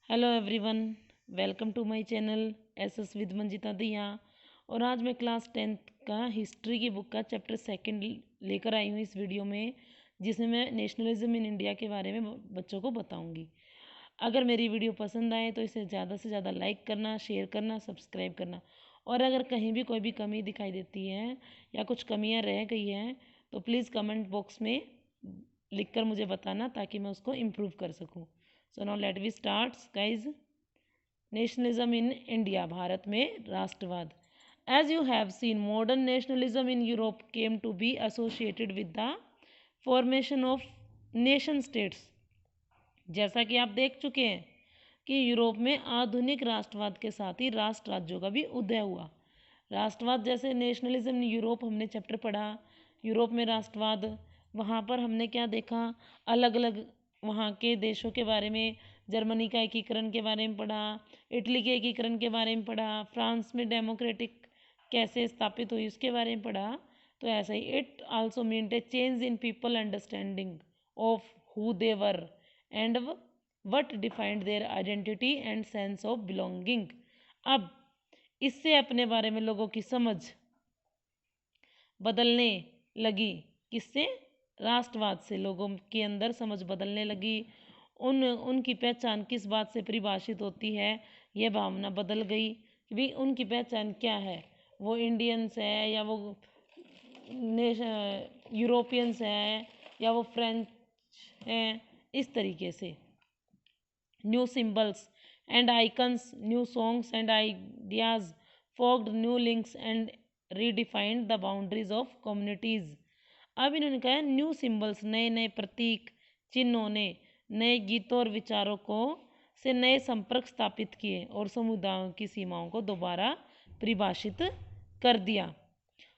Hello everyone, welcome to my channel SS with Manjita Diya. और आज मैं क्लास 10th का हिस्ट्री की बुक का चैप्टर सेकंड लेकर आई हूँ इस वीडियो में, जिसमें मैं नेशनलिज्म इन इंडिया के बारे में बच्चों को बताऊंगी। अगर मेरी वीडियो पसंद आए तो इसे ज़्यादा से ज़्यादा लाइक करना, शेयर करना, सब्सक्राइब करना। और अगर कहीं भी कोई भी कमी दिखाई देती है या कुछ कमियाँ रह गई हैं तो प्लीज़ कमेंट बॉक्स में लिखकर मुझे बताना ताकि मैं उसको इम्प्रूव कर सकूँ। So now let we start guys. Nationalism in India, Bharat में राष्ट्रवाद। As you have seen, modern nationalism in Europe came to be associated with the formation of nation states. जैसा कि आप देख चुके हैं कि यूरोप में आधुनिक राष्ट्रवाद के साथ ही राष्ट्र राज्यों का भी उदय हुआ। राष्ट्रवाद जैसे नेशनलिज्म इन यूरोप हमने चैप्टर पढ़ा, यूरोप में राष्ट्रवाद। वहाँ पर हमने क्या देखा, अलग अलग वहाँ के देशों के बारे में, जर्मनी का एकीकरण के बारे में पढ़ा, इटली के एकीकरण के बारे में पढ़ा, फ्रांस में डेमोक्रेटिक कैसे स्थापित हुई उसके बारे में पढ़ा। तो ऐसा ही it also meant a change in people understanding of who they were and what defined their identity and sense of belonging. अब इससे अपने बारे में लोगों की समझ बदलने लगी। किससे? राष्ट्रवाद से लोगों के अंदर समझ बदलने लगी। उनकी पहचान किस बात से परिभाषित होती है, यह भावना बदल गई कि भाई उनकी पहचान क्या है, वो इंडियंस है या वो यूरोपियंस है या वो फ्रेंच हैं, इस तरीके से। New symbols and icons, new songs and ideas forged new links and redefined the boundaries of communities. अब इन्होंने कहा न्यू सिंबल्स, नए नए प्रतीक चिन्हों ने नए गीतों और विचारों को से नए संपर्क स्थापित किए और समुदायों की सीमाओं को दोबारा परिभाषित कर दिया।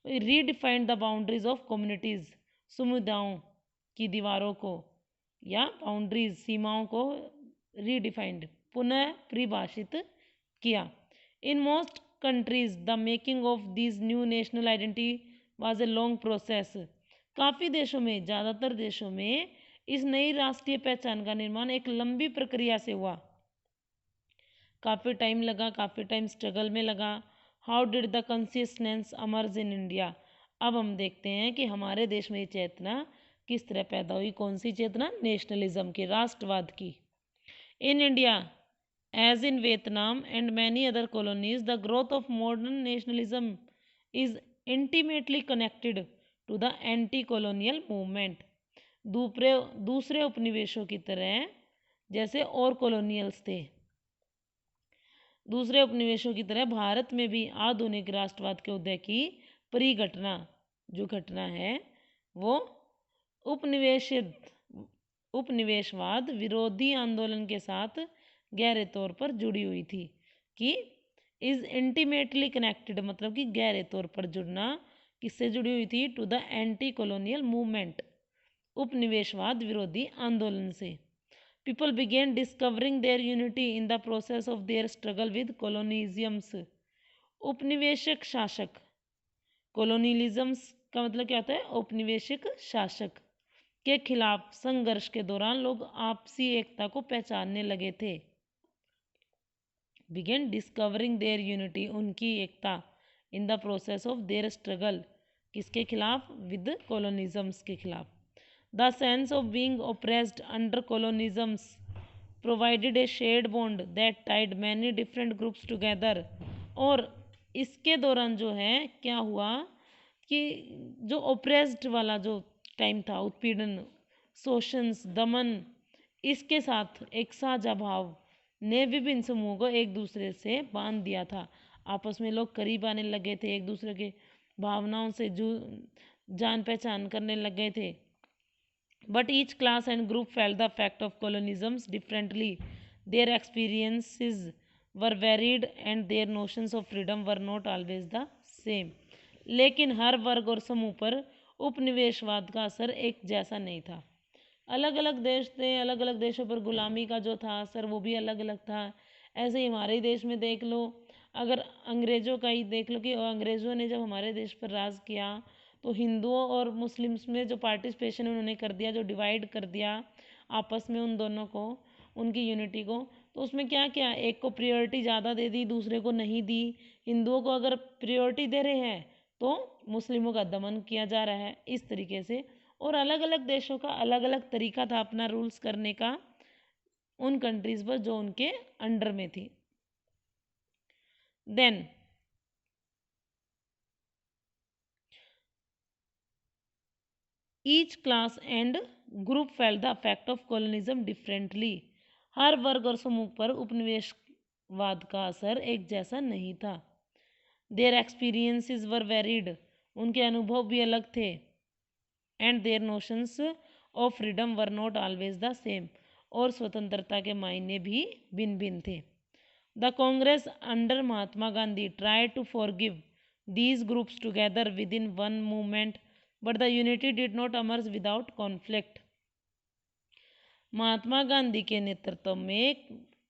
Redefined the boundaries of communities, समुदायों की दीवारों को या बाउंड्रीज सीमाओं को रीडिफाइंड पुनः परिभाषित किया। In most countries the making of this new national identity was a long process. काफ़ी देशों में, ज़्यादातर देशों में इस नई राष्ट्रीय पहचान का निर्माण एक लंबी प्रक्रिया से हुआ। काफ़ी टाइम लगा, काफ़ी टाइम स्ट्रगल में लगा। How did the consciousness emerged in India. अब हम देखते हैं कि हमारे देश में ये चेतना किस तरह पैदा हुई। कौन सी चेतना? नेशनलिज्म की, राष्ट्रवाद की। In India as in Vietnam and many other colonies, the growth of modern nationalism is intimately connected to the anti-colonial movement. दूसरे उपनिवेशों की तरह जैसे और कॉलोनियल्स थे, दूसरे उपनिवेशों की तरह भारत में भी आधुनिक राष्ट्रवाद के उदय की परिघटना, जो घटना है वो उपनिवेशवाद विरोधी आंदोलन के साथ गहरे तौर पर जुड़ी हुई थी। कि इज इंटीमेटली कनेक्टेड मतलब कि गहरे तौर पर जुड़ना किससे जुड़ी हुई थी? To the anti colonial movement, उपनिवेशवाद विरोधी आंदोलन से। People began discovering their unity in the process of their struggle with colonialisms. उपनिवेशक शासक, कॉलोनियलिज्म्स का मतलब क्या होता है? औपनिवेशिक शासक के खिलाफ संघर्ष के दौरान लोग आपसी एकता को पहचानने लगे थे। बिगेन डिस्कवरिंग देयर यूनिटी, उनकी एकता, in the process of their struggle, किसके खिलाफ? विद कॉलोनिज्म्स के खिलाफ। The sense of being oppressed under colonialisms provided a shared bond that tied many different groups together. और इसके दौरान जो है क्या हुआ कि जो ओप्रेस्ड वाला जो टाइम था, उत्पीड़न, शोषण, दमन, इसके साथ एक साझा भाव ने विभिन्न समूहों को एक दूसरे से बांध दिया था। आपस में लोग करीब आने लगे थे, एक दूसरे के भावनाओं से जान पहचान करने लग गए थे। But each class and group felt the fact of colonialisms differently, their experiences were varied and their notions of freedom were not always the same. लेकिन हर वर्ग और समूह पर उपनिवेशवाद का असर एक जैसा नहीं था। अलग अलग देश थे, अलग अलग देशों पर गुलामी का जो था असर वो भी अलग अलग था। ऐसे ही हमारे देश में देख लो, अगर अंग्रेज़ों का ही देख लो कि अंग्रेज़ों ने जब हमारे देश पर राज किया तो हिंदुओं और मुस्लिम्स में जो पार्टिसिपेशन उन्होंने कर दिया, जो डिवाइड कर दिया आपस में उन दोनों को, उनकी यूनिटी को, तो उसमें क्या क्या, एक को प्रायोरिटी ज़्यादा दे दी, दूसरे को नहीं दी। हिंदुओं को अगर प्रायोरिटी दे रहे हैं तो मुस्लिमों का दमन किया जा रहा है, इस तरीके से। और अलग अलग देशों का अलग अलग तरीका था अपना रूल्स करने का उन कंट्रीज पर जो उनके अंडर में थी। Then each class and group felt the effect of colonialism differently. हर वर्ग और समूह पर उपनिवेशवाद का असर एक जैसा नहीं था। देयर एक्सपीरियंसेस वर वेरिड, उनके अनुभव भी अलग थे। And their notions of freedom were not always the same, और स्वतंत्रता के मायने भी भिन्न भिन्न थे। The Congress under Mahatma Gandhi try to forgive these groups together within one movement, but the unity did not emerge without conflict. Mahatma Gandhi के नेतृत्व में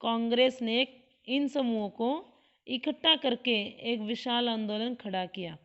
कांग्रेस ने इन समूहों को इकट्ठा करके एक विशाल आंदोलन खड़ा किया।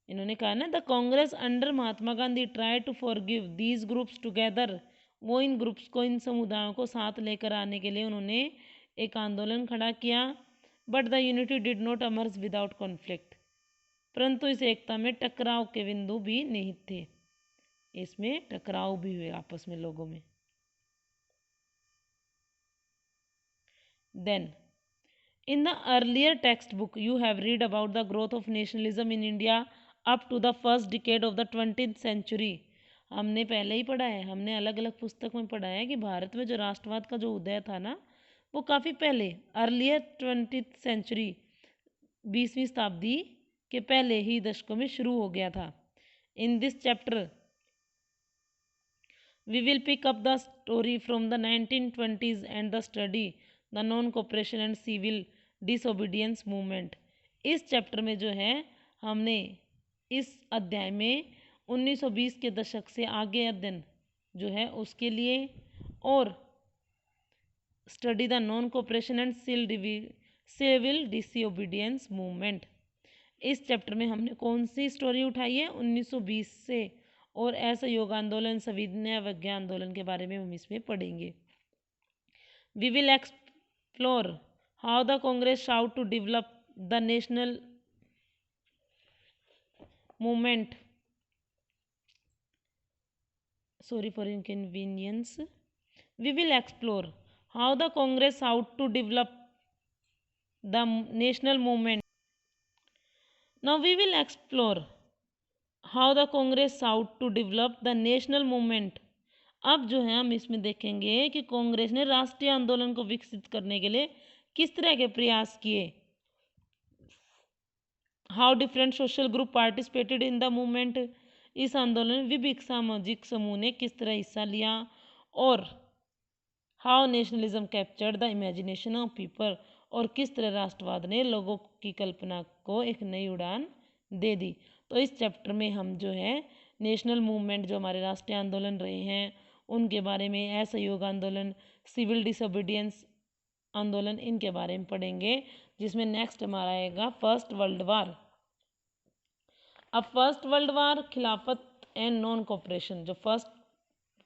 इन्होंने कहा ना, the Congress under Mahatma Gandhi try to forgive these groups together, वो इन ग्रुप्स को, इन समुदायों को साथ लेकर आने के लिए उन्होंने एक आंदोलन खड़ा किया। But the unity did not emerge without conflict, परंतु इस एकता में टकराव के बिंदु भी निहित थे, इसमें टकराव भी हुए आपस में लोगों में। Then in the earlier text book you have read about the growth of nationalism in India up to the first decade of the 20th century. हमने पहले ही पढ़ा है, हमने अलग अलग पुस्तक में पढ़ा है कि भारत में जो राष्ट्रवाद का जो उदय था ना, वो काफ़ी पहले, अर्लियर 20th सेंचुरी, 20वीं शताब्दी के पहले ही दशकों में शुरू हो गया था। In this chapter we will pick up the story from the 1920s and the study the non cooperation and civil disobedience movement. इस चैप्टर में जो है हमने इस अध्याय में 1920 के दशक से आगे अध्ययन जो है उसके लिए, और study the non cooperation and civil disobedience movement. इस चैप्टर में हमने कौन सी स्टोरी उठाई है, 1920 से, और असहयोग आंदोलन, सविनय अवज्ञा आंदोलन के बारे में हम इसमें पढ़ेंगे। We will explore how the Congress sought to develop the national movement, sorry for inconvenience, we will explore how the Congress sought to develop the national movement. Now we will explore how the Congress sought to develop the national movement. अब जो है हम इसमें देखेंगे कि कांग्रेस ने राष्ट्रीय आंदोलन को विकसित करने के लिए किस तरह के प्रयास किए। How different social group participated in the movement, इस आंदोलन में विभिन्न सामाजिक समूह ने किस तरह हिस्सा लिया। और how nationalism captured the imagination of people, और किस तरह राष्ट्रवाद ने लोगों की कल्पना को एक नई उड़ान दे दी। तो इस चैप्टर में हम जो है नेशनल मूवमेंट, जो हमारे राष्ट्रीय आंदोलन रहे हैं उनके बारे में, असहयोग आंदोलन, सिविल डिसोबीडियंस आंदोलन, इनके बारे में पढ़ेंगे। जिसमें नेक्स्ट हमारा आएगा फर्स्ट वर्ल्ड वार। अब फर्स्ट वर्ल्ड वार, खिलाफत एंड नॉन कोऑपरेशन, जो फर्स्ट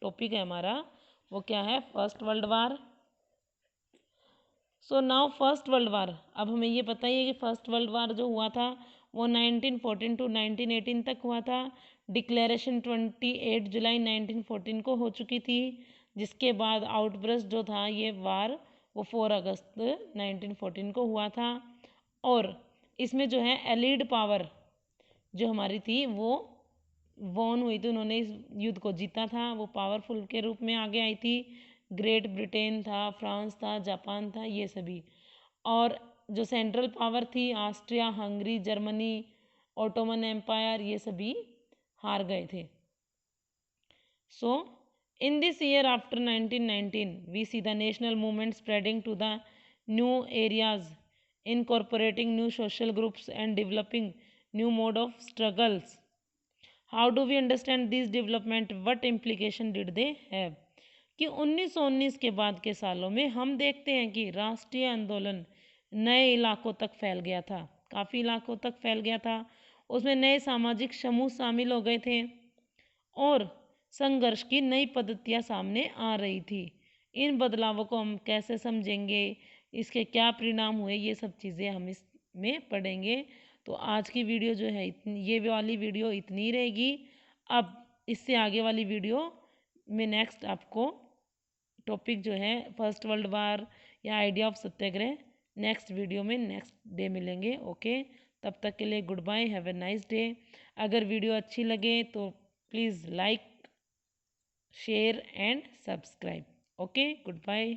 टॉपिक है हमारा वो क्या है, फर्स्ट वर्ल्ड वार। सो नाउ फर्स्ट वर्ल्ड वार, अब हमें ये पता ही है कि फर्स्ट वर्ल्ड वार जो हुआ था वो 1914 टू 1918 तक हुआ था। डिक्लेरेशन 28 जुलाई 1914 को हो चुकी थी, जिसके बाद आउटब्रस्ट जो था ये वार वो 4 अगस्त 1914 को हुआ था। और इसमें जो है एलीड पावर जो हमारी थी वो वॉन हुई थी, उन्होंने इस युद्ध को जीता था, वो पावरफुल के रूप में आगे आई थी। ग्रेट ब्रिटेन था, फ्रांस था, जापान था, ये सभी। और जो सेंट्रल पावर थी, Austria, Hungary, Germany, Ottoman empire, ये सभी हार गए थे। सो in this year after 1919 we see the national movement spreading to the new areas, incorporating new social groups and developing new mode of struggles. How do we understand these development, what implication did they have? कि 1919 के बाद के सालों में हम देखते हैं कि राष्ट्रीय आंदोलन नए इलाकों तक फैल गया था, काफ़ी इलाकों तक फैल गया था। उसमें नए सामाजिक समूह शामिल हो गए थे और संघर्ष की नई पद्धतियाँ सामने आ रही थी। इन बदलावों को हम कैसे समझेंगे, इसके क्या परिणाम हुए, ये सब चीज़ें हम इसमें पढ़ेंगे। तो आज की वीडियो जो है इतनी, ये वाली वीडियो इतनी ही रहेगी। अब इससे आगे वाली वीडियो में नेक्स्ट आपको टॉपिक जो है फर्स्ट वर्ल्ड वार या idea of satyagraha next video में नेक्स्ट डे मिलेंगे। ओके, तब तक के लिए good bye, have a nice day. अगर वीडियो अच्छी लगे तो please like, share and subscribe. Okay, good bye.